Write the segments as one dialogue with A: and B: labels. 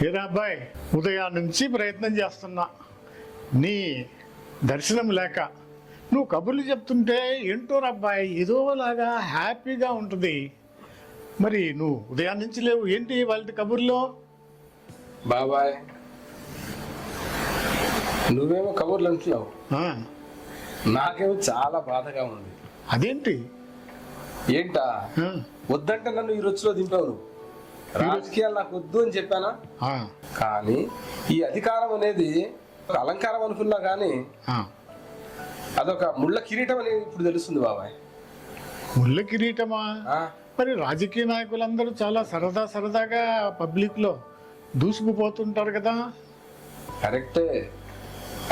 A: ఏరా అబ్బాయి, ఉదయం నుంచి ప్రయత్నం చేస్తున్నా నీ దర్శనం లేక. నువ్వు కబుర్లు చెప్తుంటే ఏంటో అబ్బాయి ఏదోలాగా హ్యాపీగా ఉంటుంది. మరి నువ్వు ఉదయం నుంచి లేవు ఏంటి వాళ్ళ కబుర్లో?
B: బాబాయ్ నువ్వేమో కబుర్లు అంటున్నావు, నాకేమో చాలా బాధగా ఉంది.
A: అదేంటి?
B: ఏంటా వద్దంటే నన్ను ఈ రుచిలో దింపావు. నువ్వు రాజకీయాలు నాకు వద్దు అని చెప్పానా? కానీ ఈ అధికారం అనేది ఒక అలంకారం అనుకున్నా కానీ అదొక ముళ్ళ కిరీటం అనేది ఇప్పుడు తెలుస్తుంది బాబాయ్.
A: ముళ్ళ కిరీటమా? మరి రాజకీయ నాయకులందరూ చాలా సరదాగా పబ్లిక్ లో దూసుకుపోతుంటారు కదా.
B: కరెక్టే,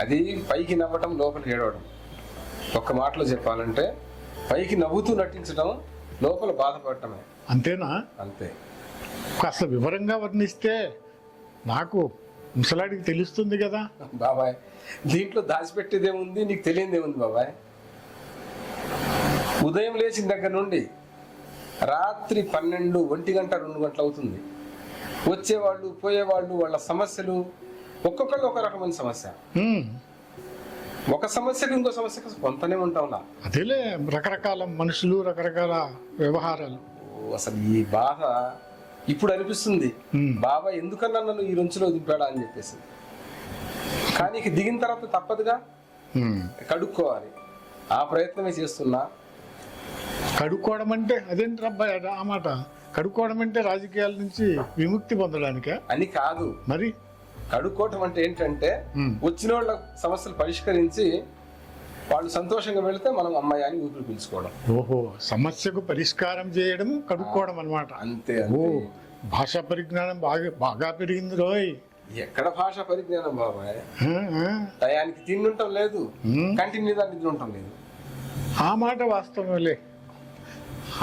B: అది పైకి నవ్వటం లోపలికి ఏడవడం. ఒక్క మాటలో చెప్పాలంటే పైకి నవ్వుతూ నటించడం, లోపల బాధపడటమే.
A: అంతేనా?
B: అంతే.
A: కాస్త వివరంగా వర్ణిస్తే నాకు ముసలాడికి తెలుస్తుంది కదా.
B: బాబాయ్ దీంట్లో దాచిపెట్టేదేముంది, నీకు తెలియదేముంది బాబాయ్. ఉదయం లేచిన దగ్గర నుండి రాత్రి 12, 1 గంట 2 గంటలు అవుతుంది. వచ్చేవాళ్ళు పోయేవాళ్ళు, వాళ్ళ సమస్యలు ఒక్కొక్కళ్ళు ఒక రకమైన సమస్య. ఒక సమస్యకు ఇంకో సమస్యకు కొంతనే ఉంటాంలా.
A: అదేలే, రకరకాల మనుషులు, రకరకాల వ్యవహారాలు.
B: అసలు ఈ బాధ ఇప్పుడు అనిపిస్తుంది, బాబా ఎందుకన్నా నన్ను ఈ రుంచులో దింపాడా అని చెప్పేసి. కానీ దిగిన తర్వాత తప్పదుగా, కడుక్కోవాలి. ఆ ప్రయత్నమే చేస్తున్నా.
A: కడుక్కోవడం అంటే అదేంటి అబ్బాయి ఆ మాట? కడుక్కోవడం అంటే రాజకీయాల నుంచి విముక్తి పొందడానికే
B: అని కాదు.
A: మరి
B: కడుక్కోవటం అంటే ఏంటంటే వచ్చిన వాళ్ళ సమస్యలు పరిష్కరించి వాళ్ళు సంతోషంగా వెళితే మనం అమ్మాయి అని ఊపిరి పీల్చుకోవడం.
A: ఓహో, సమస్యకు పరిష్కారం చేయడం కడుక్కోవడం అన్నమాట.
B: అంతే.
A: ఓ, భాషా పరిజ్ఞానం బాగా పెరిగింది రోయ్.
B: ఎక్కడ భాషా పరిజ్ఞానం బాబాయ్? టయానికి తిండుంటం లేదు, కంటిన్యూ నిద్ర ఉండటం లేదు.
A: ఆ మాట వాస్తవమే,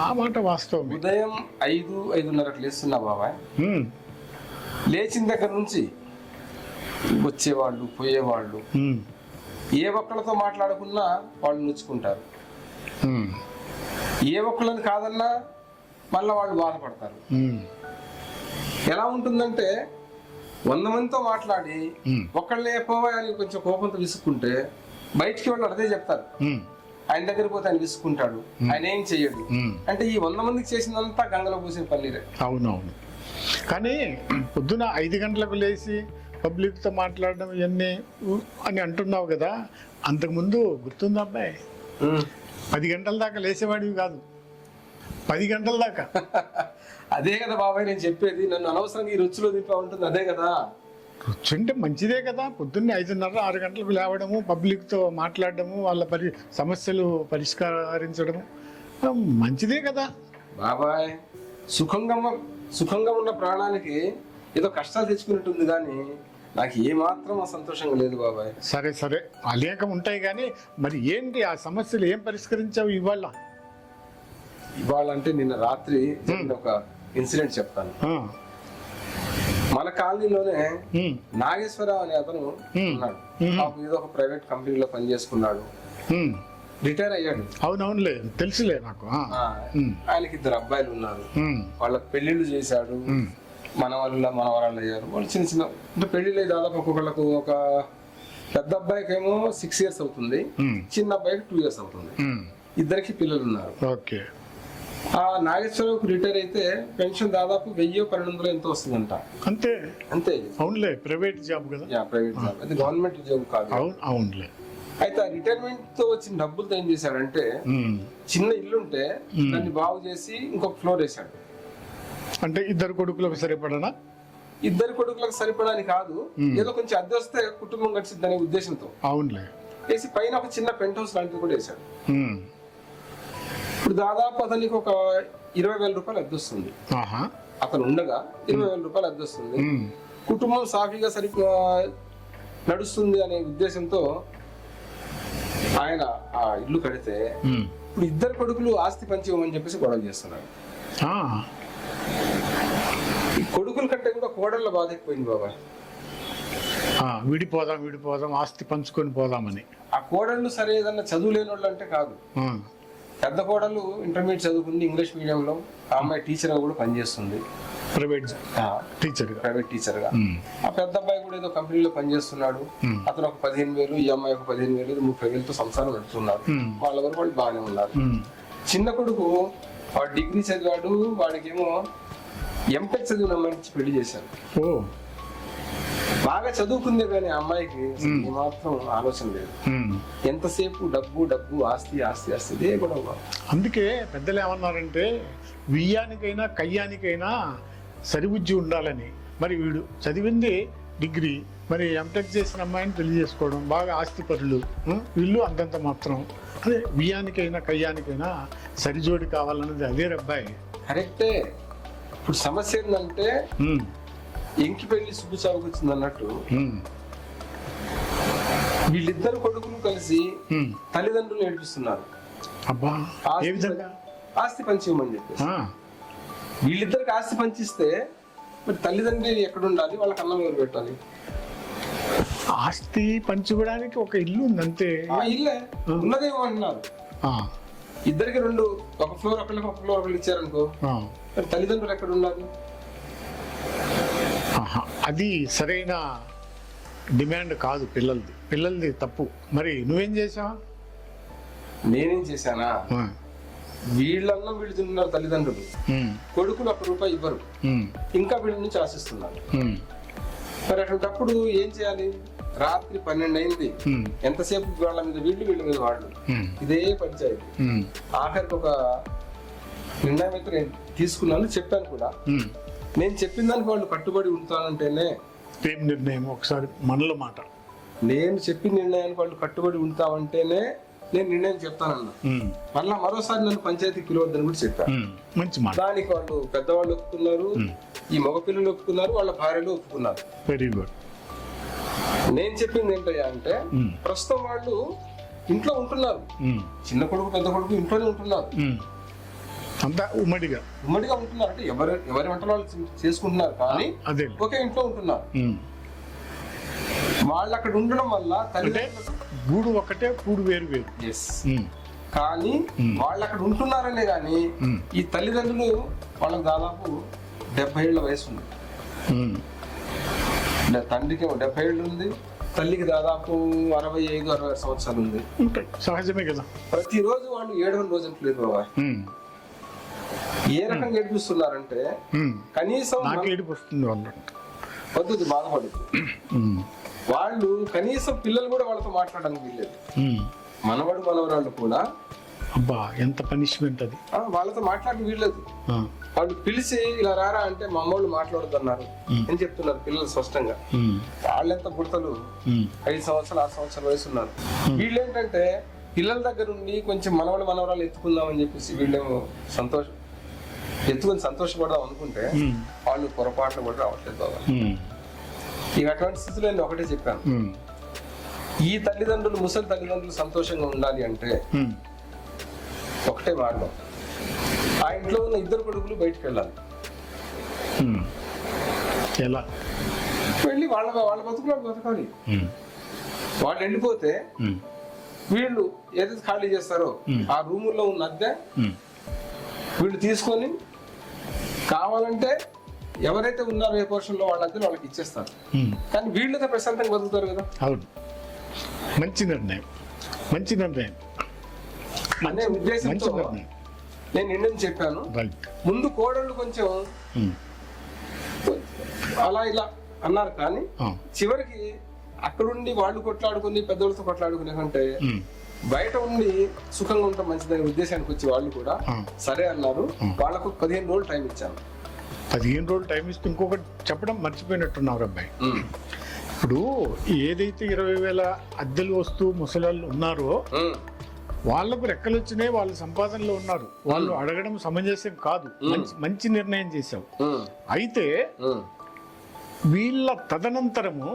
A: ఆ మాట వాస్తవం.
B: ఉదయం 5, 5:30కు లేస్తున్నా బాబాయ్. లేచిన దగ్గర నుంచి వచ్చేవాళ్ళు పోయేవాళ్ళు ఏ ఒక్కళ్ళతో మాట్లాడకున్నా వాళ్ళు నొచ్చుకుంటారు. ఏ ఒక్కళ్ళని కాదన్నా మళ్ళీ వాళ్ళు బాధపడతారు. ఎలా ఉంటుందంటే 100 మందితో మాట్లాడి ఒక్కళ్ళే పోవాలని కొంచెం కోపంతో విసుక్కుంటే బయటికి వాళ్ళు అదే చెప్తారు. ఆయన దగ్గర పోతే ఆయన విసుక్కుంటాడు, ఆయన ఏం చెయ్యడు. అంటే ఈ 100 మందికి చేసిందంతా గంగలో పూసిన పన్నీరే.
A: అవునవును. కానీ పొద్దున 5 గంటలకు లేచి పబ్లిక్తో మాట్లాడడం ఇవన్నీ అని అంటున్నావు కదా. అంతకుముందు గుర్తుందా అబ్బాయి, 10 గంటల దాకా లేచేవాడివి కాదు. 10 గంటల దాకా.
B: అదే కదా బాబాయ్ నేను చెప్పేది. నన్ను అనవసరంగా ఈ రుచిలో దింపా ఉంటుంది. అదే కదా
A: రుచి అంటే మంచిదే కదా. పొద్దున్నే 5:30, 6 గంటలకు లేవడము, పబ్లిక్తో మాట్లాడడము, వాళ్ళ సమస్యలు పరిష్కరించడము మంచిదే కదా
B: బాబాయ్. సుఖంగా ఉన్న ప్రాణానికి ఏదో కష్టాలు తెచ్చుకున్నట్టుంది, కానీ నాకు ఏమాత్రం సంతోషంగా లేదు బాబాయ్.
A: సరే అనేకం ఉంటాయి, కానీ మరి ఏంటి ఆ సమస్యలు ఏం పరిష్కరించావు ఇవాళ?
B: అంటే నిన్న రాత్రి ఒక ఇన్సిడెంట్ చెప్తాను. మన కాలనీలోనే నాగేశ్వరరావు అనే అతను ఉన్నాడు. ఏదో ఒక ప్రైవేట్ కంపెనీలో పనిచేసుకున్నాడు, రిటైర్ అయ్యాడు.
A: అవునవునులే, తెలుసులే నాకు.
B: ఆయనకి 2 అబ్బాయిలు ఉన్నారు. వాళ్ళకి పెళ్లిళ్ళు చేశాడు, మనవరాళ్ళు అయ్యారు. వాళ్ళు చిన్న అంటే పెళ్లిళ్ళు దాదాపు ఒక్కొక్కళ్ళకు. ఒక పెద్ద అబ్బాయికి ఏమో 6 years అవుతుంది, చిన్న అబ్బాయికి 2 years అవుతుంది. ఇద్దరికి పిల్లలు ఉన్నారు.
A: ఓకే.
B: ఆ నాగేశ్వరరావుకి రిటైర్ అయితే పెన్షన్ దాదాపు 1000-1200 ఎంతో వస్తుందంట.
A: అంతే. అవునులే, ప్రైవేట్ జాబ్ కదా.
B: ప్రైవేట్ జాబ్, అది గవర్నమెంట్ జాబ్ కాదు.
A: అవునులే.
B: అయితే ఆ రిటైర్మెంట్ తో వచ్చిన డబ్బులతో ఏం చేశాడంటే, చిన్న ఇల్లుంటే దాన్ని బాగు చేసి ఇంకొక ఫ్లోర్ వేశాడు.
A: అంటే 2 కొడుకులకు సరిపడనా?
B: 2 కొడుకులకు సరిపడాని కాదు, ఏదో కొంచెం అద్దె వస్తే కుటుంబం గడిచిద్ది అనే ఉద్దేశంతో
A: అవునులే
B: వేసి పైన ఒక చిన్న పెంట్ హౌస్ లాంటిది కూడా వేశాడు. ఇప్పుడు దాదాపు అతనికి ఒక 20,000 రూపాయలు అద్దె వస్తుంది. అతను ఉండగా 20,000 రూపాయలు అద్దె వస్తుంది. కుటుంబం సాఫీగా నడుస్తుంది అనే ఉద్దేశంతో ఆయన ఆ ఇల్లు కడితే ఇప్పుడు 2 కొడుకులు ఆస్తి పంచి ఇవ్వమని చెప్పేసి గొడవ చేస్తున్నారు. ఈ కొడుకుల కంటే కూడా కోడళ్ళ బాధ ఎక్కువైంది బాబాయ్.
A: విడిపోదాం ఆస్తి పంచుకొని పోదామని.
B: ఆ కోడళ్ళు సరే ఏదన్నా చదువు లేని వాళ్ళు అంటే కాదు. పెద్ద కోడలు ఇంటర్మీడియట్ చదువుకుంది, ఇంగ్లీష్ మీడియంలో. ఆ అమ్మాయి టీచర్గా కూడా పనిచేస్తుంది.
A: ప్రైవేట్ టీచర్గా.
B: ప్రైవేట్ టీచర్ గా. ఆ పెద్ద అబ్బాయి కూడా ఏదో కంపెనీలో పనిచేస్తున్నాడు. అతను ఒక 15,000, ఈ అమ్మాయి ఒక 15,000, 30,000తో సంసారం నడుపుతున్నారు. వాళ్ళ వరకు వాళ్ళు బాగానే ఉన్నారు. చిన్న కొడుకు వాడు డిగ్రీ చదివాడు, వాడికేమో ఎంటెక్ చదివిన అమ్మాయికి పెళ్లి చేశారు.
A: ఓ,
B: బాగా చదువుకుందే కానీ ఆ అమ్మాయికి మాత్రం ఆలోచన లేదు. ఎంతసేపు డబ్బు డబ్బు, ఆస్తి ఆస్తి ఆస్తి, ఇదే కూడా. అందుకే
A: పెద్దలు ఏమన్నారంటే వియ్యానికైనా కయ్యానికైనా సరిబుజ్జి ఉండాలని. మరి వీడు చదివింది డిగ్రీ, మరి ఎంటెక్ చేసిన అమ్మాయిని పెళ్లి చేసుకోవడం, బాగా ఆస్తిపరులు వీళ్ళు అంతంత మాత్రం. అదే వియ్యానికైనా కయ్యానికైనా సరిజోడి కావాలన్నది అదే అబ్బాయి.
B: కరెక్టే. ఇప్పుడు సమస్య ఏంటంటే ఎంకి పెళ్లి సుబ్బు చావుకు వచ్చింది అన్నట్టు వీళ్ళిద్దరు కొడుకులు కలిసి తల్లిదండ్రులు ఏడిపిస్తున్నారు.
A: అబ్బా, ఏ విధంగా?
B: ఆస్తి పంచివ్వమని చెప్పేసి. వీళ్ళిద్దరికి ఆస్తి పంచిస్తే మరి తల్లిదండ్రులు ఎక్కడ ఉండాలి, వాళ్ళకి అన్నం ఎవరు పెట్టాలి?
A: ఆస్తి పంచుకోవడానికి ఒక ఇల్లు ఉంది అంతే.
B: ఆ ఇల్లే ఉన్నదేమో అంటున్నారు. ఇద్దరికి రెండు, ఒక ఫ్లోర్ ఒకళ్ళకి, ఒక ఫ్లోర్ ఒకళ్ళు ఇచ్చారనుకో, మరి తల్లిదండ్రులు ఎక్కడ ఉండాలి?
A: అది సరైన డిమాండ్ కాదు పిల్లలది తప్పు. మరి నువ్వేం చేసావా?
B: నేనేం చేశానా? వీళ్ళన్నా వీళ్ళు తిన్నారు తల్లిదండ్రులు, కొడుకులు ₹1 ఇవ్వరు, ఇంకా వీళ్ళ నుంచి ఆశిస్తున్నారు. మరి అటువంటిప్పుడు ఏం చేయాలి? రాత్రి 12 అయింది, ఎంతసేపు వాళ్ళ మీద వీళ్ళ మీద వాళ్ళు, ఇదే పంచాయతీ. ఆఖరికి ఒక నిర్ణయం అయితే నేను తీసుకున్నాను, చెప్పాను కూడా. నేను చెప్పిన దానికి వాళ్ళు కట్టుబడి ఉంటానంటేనే.
A: ఏం నిర్ణయం? ఒకసారి మనలో మాట.
B: నేను చెప్పిన నిర్ణయానికి వాళ్ళు కట్టుబడి ఉంటామంటేనే నేను నిర్ణయం చెప్తానన్నా. మళ్ళా మరోసారి నన్ను పంచాయతీకి పిలవద్దని కూడా చెప్పాను.
A: మంచి మాట.
B: దానికి వాళ్ళు పెద్దవాళ్ళు ఒప్పుకున్నారు, ఈ మగ పిల్లలు ఒప్పుకున్నారు, వాళ్ళ భార్యలు ఒప్పుకున్నారు.
A: Very good.
B: నేను చెప్పింది ఏంటయ్యా అంటే, ప్రస్తుతం వాళ్ళు ఇంట్లో ఉంటున్నారు, చిన్న కొడుకు పెద్ద కొడుకు ఇంట్లోనే ఉంటున్నారు,
A: అంతా ఉమ్మడిగా
B: ఉంటున్నారు. అంటే ఎవరి వంటలు వాళ్ళు చేసుకుంటున్నారు, కానీ ఒకే ఇంట్లో ఉంటున్నారు. వాళ్ళు అక్కడ ఉండడం వల్ల తల్లిదండ్రులు
A: గూడు ఒకటే, కూడు వేరు వేరు.
B: కానీ వాళ్ళు అక్కడ ఉంటున్నారనే గాని ఈ తల్లిదండ్రులు వాళ్ళకి దాదాపు 70 ఏళ్ల వయసు ఉంది. తండ్రికి 70 ఏళ్ళు ఉంది, తల్లికి దాదాపు 65-60 సంవత్సరాలు ఉంది.
A: సహజమే కదా.
B: ప్రతిరోజు వాళ్ళు 7 రోజు లేదు బాబా. ఏ రకంగా ఏడిపిస్తున్నారంటే కనీసం పద్ధతి బాధపడుతుంది. వాళ్ళు కనీసం పిల్లలు కూడా వాళ్ళతో మాట్లాడడానికి వీల్లేదు. మనవడు మనవరాళ్ళు కూడా
A: అబ్బా ఎంత పనిష్మెంట్ అది.
B: వాళ్ళతో మాట్లాడడానికి వీల్లేదు. వాళ్ళు పిలిచి ఇలా రారా అంటే మా అమ్మోళ్ళు మాట్లాడొద్దు అన్నారు అని చెప్తున్నారు పిల్లలు స్పష్టంగా. వాళ్ళెంత పుడతలు 5 సంవత్సరాలు 6 సంవత్సరాల వయసు ఉన్నారు. వీళ్ళేంటంటే పిల్లల దగ్గర ఉండి కొంచెం మనవడు మనవరాలు ఎత్తుకుందామని చెప్పేసి వీళ్ళేమో ఎత్తుకొని సంతోషపడదాం అనుకుంటే వాళ్ళు పొరపాట్లు కూడా రావట్లేదు బాబా. ఇక అటువంటి స్థితిలో నేను ఒకటే చెప్పాను, ఈ తల్లిదండ్రులు ముసలి తల్లిదండ్రులు సంతోషంగా ఉండాలి అంటే ఒకటే మార్గం, ఆ ఇంట్లో ఉన్న 2 కొడుకులు బయటకు వెళ్ళాలి.
A: ఎలా
B: వెళ్ళి వాళ్ళ బతుకులు బతకాలి. వాళ్ళు వెళ్ళిపోతే వీళ్ళు ఏదైతే ఖాళీ చేస్తారో ఆ రూముల్లో ఉన్న అద్దె వీళ్ళు తీసుకొని కావాలంటే ఎవరైతే ఉన్నారో ఏ పోర్షన్ లో వాళ్ళ అద్దెలు వాళ్ళకి ఇచ్చేస్తారు. కానీ వీళ్ళతో ప్రశాంతంగా బతుకుతారు కదా.
A: అవును, మంచి నిర్ణయం
B: అనే ఉద్దేశంతో నేను నిర్ణయం చెప్పాను. ముందు కోడళ్ళు కొంచెం అలా ఇలా అన్నారు, కానీ చివరికి అక్కడుండి వాళ్ళు కొట్లాడుకుని పెద్దోళ్ళతో కొట్లాడుకునే కంటే బయట ఉండి సుఖంగా ఉంటాం మంచిదనే ఉద్దేశానికి వచ్చి వాళ్ళు కూడా సరే అన్నారు. వాళ్ళకు 15 రోజులు టైం ఇచ్చాను.
A: 15 రోజులు టైం ఇస్తే ఇంకొకటి చెప్పడం మర్చిపోయినట్టున్నారు అబ్బాయి. ఇప్పుడు ఏదైతే 20,000 అద్దెలు వస్తూ ముసలాళ్ళు ఉన్నారో వాళ్ళకు రెక్కలు వచ్చినాయి, వాళ్ళు సంపాదనలో ఉన్నారు, వాళ్ళు అడగడం సమంజసం కాదు. మంచి నిర్ణయం చేశావు. అయితే వీళ్ళ తదనంతరము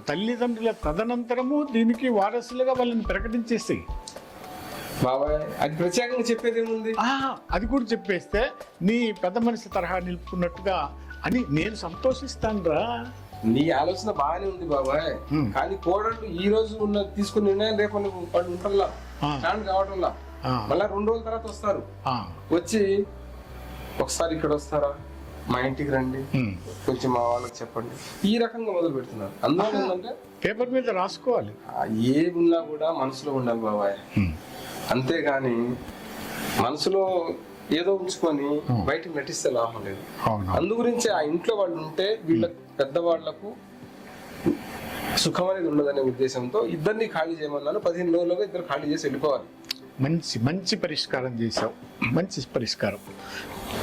A: తల్లిదండ్రుల తదనంతరము దీనికి వారసులుగా వాళ్ళని ప్రకటించేస్తాయి.
B: బాబాయ్ అది ప్రత్యేకంగా చెప్పేది ఏముంది?
A: అది కూడా చెప్పేస్తే నీ పెద్ద మనిషి తరహా నిలుపుకున్నట్టుగా అని నేను సంతోషిస్తాను రా.
B: నీ ఆలోచన బాగానే ఉంది బాబాయ్, కానీ కోడళ్ళు ఈ రోజు ఉన్న తీసుకున్న నిర్ణయం రేపు వాళ్ళు ఉంటారులా స్టాండ్ కావడంలా మళ్ళా 2 రోజుల తర్వాత వస్తారు. వచ్చి ఒకసారి ఇక్కడ వస్తారా, మా ఇంటికి రండి, కొంచెం మా వాళ్ళకి చెప్పండి, ఈ రకంగా మొదలు పెడుతున్నారు. అందువల్ల ఏంటంటే
A: పేపర్ మీద రాసుకోవాలి.
B: ఏమున్నా కూడా మనసులో ఉండాలి బాబాయ్. అంతేగాని మనసులో ఏదో ఉంచుకొని బయటకు నటిస్తే లాభం లేదు. అందు గురించి ఆ ఇంట్లో వాళ్ళు ఉంటే వీళ్ళ పెద్దవాళ్లకు సుఖం అనేది ఉండదనే ఉద్దేశంతో ఇద్దరిని ఖాళీ చేయమన్నాను. 15 రోజులుగా ఇద్దరు ఖాళీ చేసి వెళ్ళిపోవాలి.
A: మంచి పరిష్కారం చేశావు, మంచి పరిష్కారం.